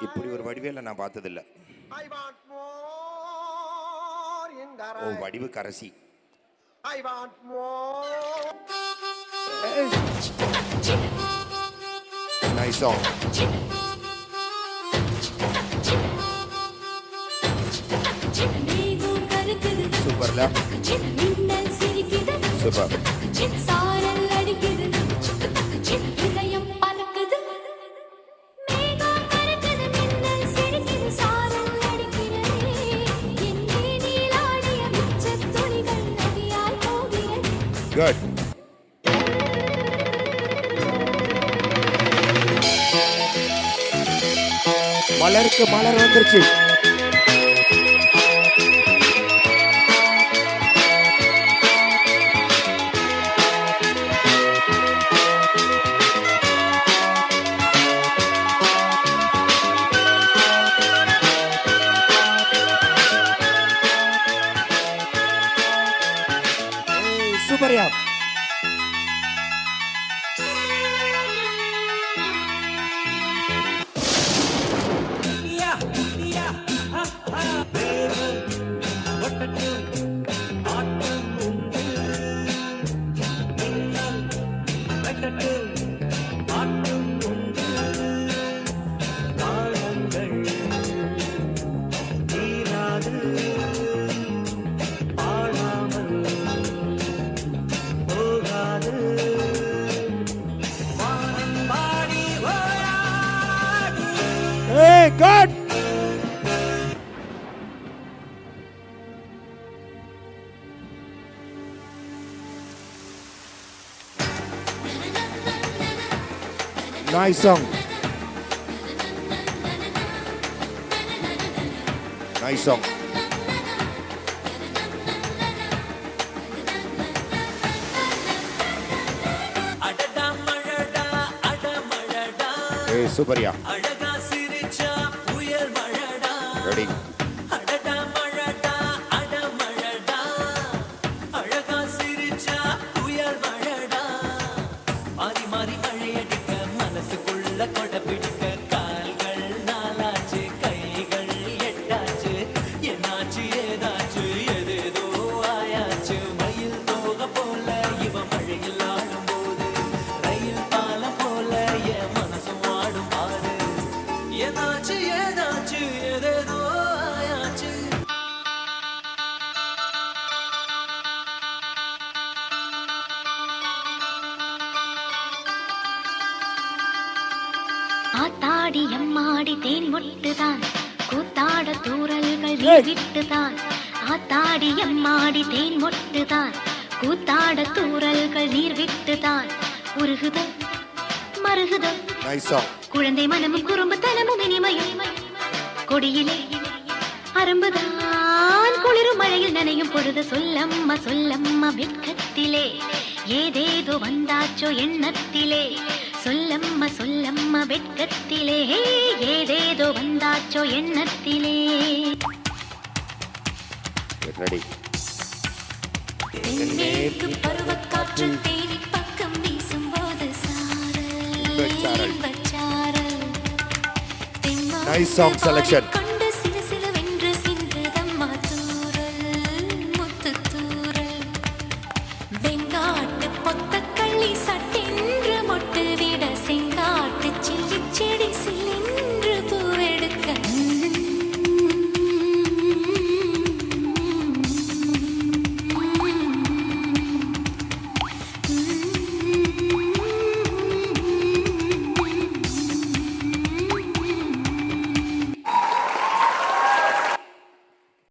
இப்படி ஒரு வடிவேல நான் பார்த்ததில்ல. ஓ, வடிவு கரசி. Nice song. Super la. Super. Good. மலருக்கு மலர் வந்துருச்சு. சூப்பர்யா. Hey, God! Nice song. Nice song. Hey, super ya. Ready. ஆத்தாடி எம்மாடி தேன் மொட்டுதான் கூத்தாட தூரல்கள் விட்டுதான். ஆத்தாடி எம்மாடி தேன் மொட்டுதான் கூத்தாட தூரல்கள் நீர் விட்டுதான். உருகுதல் மருகுதல் குழந்தை மனமும் குறும்புத்தனமும் இனிமையும் கொடியிலே அரும்புதான் குளிரும் மழையில் நனையும் பொழுது சொல்லம்மா சொல்லம்மா வெட்கத்திலே ஏதேதோ வந்தாச்சோ எண்ணத்திலே. சொல்லம்மா சொல்லம்மா வெட்கத்திலே ஏதேதோ வந்தாச்சோ எண்ணத்திலே. தென்மேற்கு பருவக்காற்று தேனி பக்கம் வீசும்போது சாரல். Nice song selection.